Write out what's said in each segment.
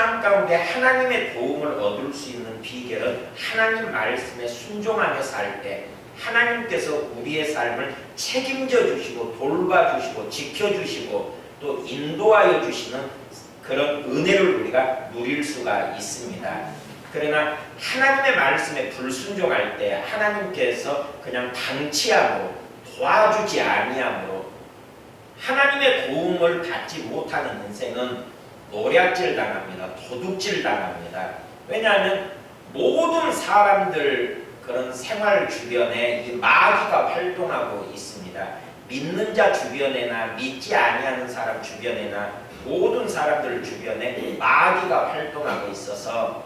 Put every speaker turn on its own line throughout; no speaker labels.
삶 가운데 하나님의 도움을 얻을 수 있는 비결은 하나님 말씀에 순종하며 살 때 하나님께서 우리의 삶을 책임져 주시고 돌봐주시고 지켜주시고 또 인도하여 주시는 그런 은혜를 우리가 누릴 수가 있습니다. 그러나 하나님의 말씀에 불순종할 때 하나님께서 그냥 방치하고 도와주지 아니하므로 하나님의 도움을 받지 못하는 인생은 노략질 당합니다. 도둑질 당합니다. 왜냐하면 모든 사람들 그런 생활 주변에 이 마귀가 활동하고 있습니다. 믿는 자 주변에나 믿지 아니하는 사람 주변에나 모든 사람들 주변에 마귀가 활동하고 있어서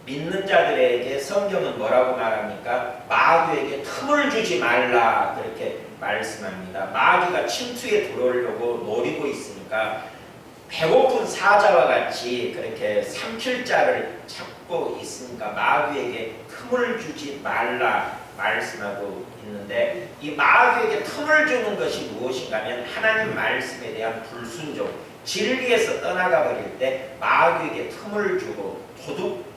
믿는 자들에게 성경은 뭐라고 말합니까? 마귀에게 틈을 주지 말라 그렇게 말씀합니다. 마귀가 침투에 들어오려고 노리고 있으니까 배고픈 사자와 같이 그렇게 삼킬 자를 찾고 있으니까 마귀에게 틈을 주지 말라 말씀하고 있는데 이 마귀에게 틈을 주는 것이 무엇인가 하면 하나님 말씀에 대한 불순종, 진리에서 떠나가 버릴 때 마귀에게 틈을 주고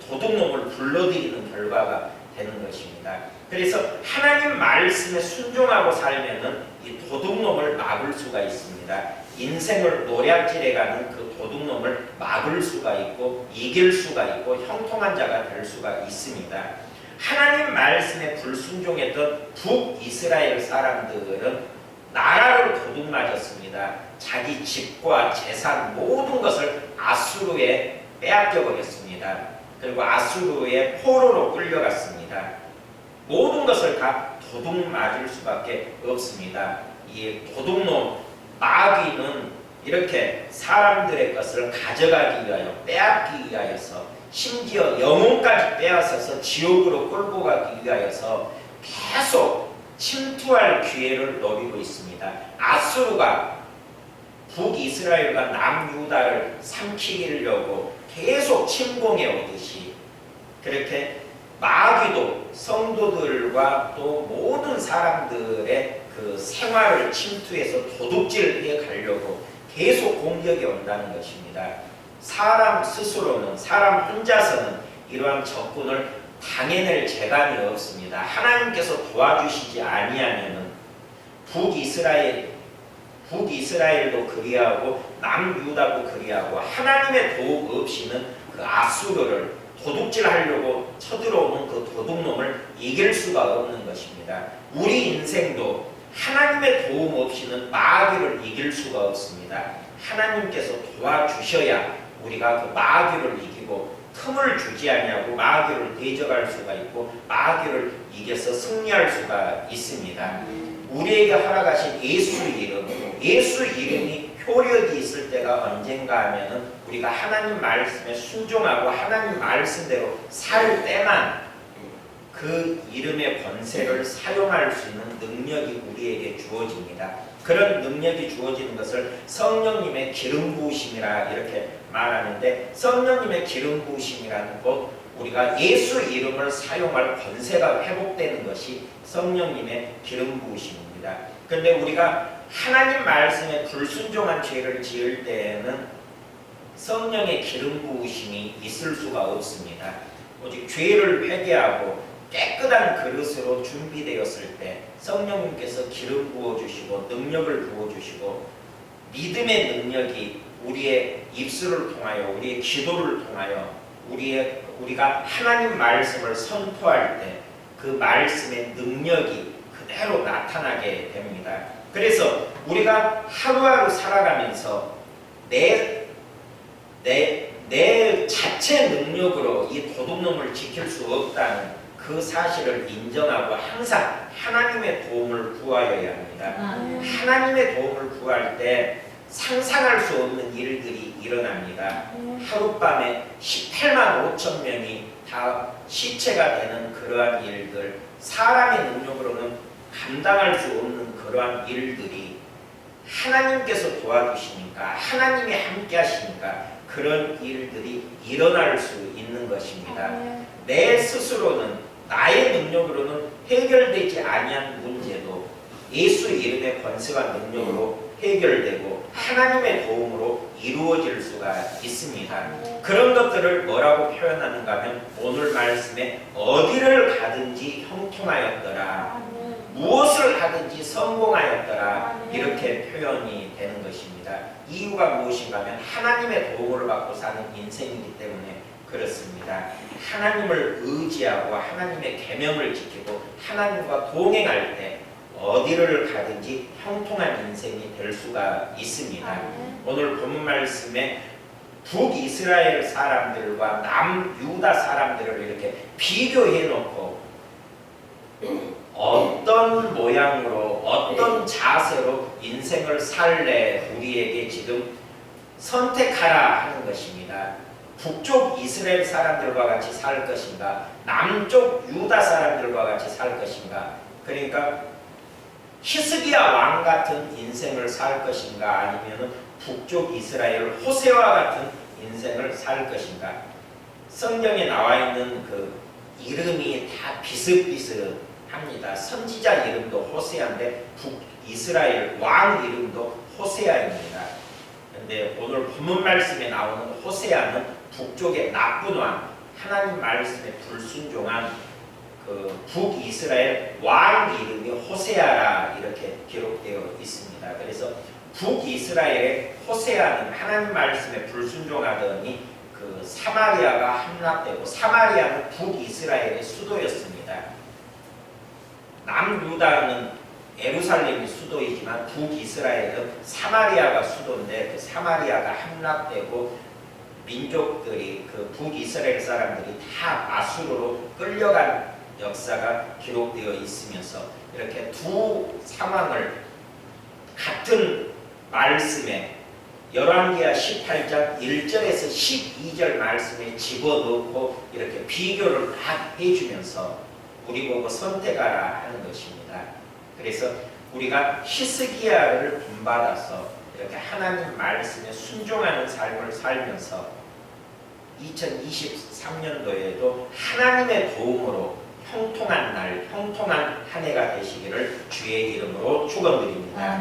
도둑놈을 불러들이는 결과가 되는 것입니다. 그래서 하나님 말씀에 순종하고 살면은 이 도둑놈을 막을 수가 있습니다. 인생을 노략질해가는 그 도둑놈을 막을 수가 있고 이길 수가 있고 형통한 자가 될 수가 있습니다. 하나님 말씀에 불순종했던 북이스라엘 사람들은 나라를 도둑맞았습니다. 자기 집과 재산 모든 것을 아수르에 빼앗겨 버렸습니다. 그리고 아수르의 포로로 끌려갔습니다. 모든 것을 다 도둑맞을 수밖에 없습니다. 이 도둑놈 마귀는 이렇게 사람들의 것을 가져가기 위하여 빼앗기 위하여서 심지어 영혼까지 빼앗아서 지옥으로 끌고 가기 위하여서 계속 침투할 기회를 노리고 있습니다. 아수르가 북이스라엘과 남유다를 삼키려고 계속 침공해 오듯이 그렇게 마귀도 성도들과 또 모든 사람들의 그 생활을 침투해서 도둑질해 가려고 계속 공격해 온다는 것입니다. 사람 스스로는 사람 혼자서는 이러한 적군을 당해낼 재간이 없습니다. 하나님께서 도와주시지 아니하면은 북이스라엘도 그리하고 남유다도 그리하고 하나님의 도움 없이는 그 아수르를 도둑질하려고 쳐들어오는 그 도둑놈을 이길 수가 없는 것입니다. 우리 인생도 하나님의 도움 없이는 마귀를 이길 수가 없습니다. 하나님께서 도와주셔야 우리가 그 마귀를 이기고 틈을 주지 아니하고 마귀를 대적할 수가 있고 마귀를 이겨서 승리할 수가 있습니다. 우리에게 허락하신 예수 이름이 효력이 있을 때가 언젠가 하면은 우리가 하나님 말씀에 순종하고 하나님 말씀대로 살 때만 그 이름의 권세를 사용할 수 있는 능력이 우리에게 주어집니다. 그런 능력이 주어지는 것을 성령님의 기름 부으심이라 이렇게 말하는데 성령님의 기름 부으심이라는 것 우리가 예수 이름을 사용할 권세가 회복되는 것이 성령님의 기름 부으심입니다. 그런데 우리가 하나님 말씀에 불순종한 죄를 지을 때에는 성령의 기름 부으심이 있을 수가 없습니다. 오직 죄를 회개하고 깨끗한 그릇으로 준비되었을 때 성령님께서 기름 부어주시고 능력을 부어주시고 믿음의 능력이 우리의 입술을 통하여 우리의 기도를 통하여 우리가 하나님 말씀을 선포할 때 그 말씀의 능력이 그대로 나타나게 됩니다. 그래서 우리가 하루하루 살아가면서 내 자체 능력으로 이 도둑놈을 지킬 수 없다는 그 사실을 인정하고 항상 하나님의 도움을 구하여야 합니다. 하나님의 도움을 구할 때 상상할 수 없는 일들이 일어납니다. 하룻밤에 18만 5천 명이 다 시체가 되는 그러한 일들, 사람의 능력으로는 감당할 수 없는 그러한 일들이 하나님께서 도와주시니까 하나님이 함께 하시니까 그런 일들이 일어날 수 있는 것입니다. 내 스스로는 나의 능력으로는 해결되지 아니한 문제도 예수 이름의 권세와 능력으로 해결되고 하나님의 도움으로 이루어질 수가 있습니다. 그런 것들을 뭐라고 표현하는가 하면 오늘 말씀에 어디를 가든지 형통하였더라, 무엇을 하든지 성공하였더라, 이렇게 표현이 되는 것입니다. 이유가 무엇인가 하면 하나님의 도움을 받고 사는 인생이기 때문에 그렇습니다. 하나님을 의지하고 하나님의 계명을 지키고 하나님과 동행할 때 어디를 가든지 형통한 인생이 될 수가 있습니다. 오늘 본문 말씀에 북이스라엘 사람들과 남유다 사람들을 이렇게 비교해 놓고 어떤 모양으로 어떤 자세로 인생을 살래 우리에게 지금 선택하라 하는 것입니다. 북쪽 이스라엘 사람들과 같이 살 것인가, 남쪽 유다 사람들과 같이 살 것인가. 그러니까 히스기야 왕 같은 인생을 살 것인가, 아니면 북쪽 이스라엘 호세와 같은 인생을 살 것인가. 성경에 나와 있는 그 이름이 다 비슷비슷합니다. 선지자 이름도 호세아인데 북이스라엘 왕 이름도 호세아입니다. 그런데 오늘 본문 말씀에 나오는 호세아는 북쪽의 나쁜 왕, 하나님 말씀에 불순종한 그 북이스라엘 왕 이름이 호세아라 이렇게 기록되어 있습니다. 그래서 북이스라엘의 호세아는 하나님 말씀에 불순종하더니 그 사마리아가 함락되고, 사마리아는 북이스라엘의 수도였습니다. 남유다는 예루살렘이 수도이지만 북이스라엘은 사마리아가 수도인데 그 사마리아가 함락되고 민족들이 그 북이스라엘 사람들이 다 아수르로 끌려간 역사가 기록되어 있으면서 이렇게 두 상황을 같은 말씀에 열왕기하 18장 1절에서 12절 말씀에 집어넣고 이렇게 비교를 다 해주면서 우리 보고 선택하라 하는 것입니다. 그래서 우리가 히스기야를 본받아서 이렇게 하나님 말씀에 순종하는 삶을 살면서 2023년도에도 하나님의 도움으로 형통한 날, 형통한 한 해가 되시기를 주의 이름으로 축원드립니다.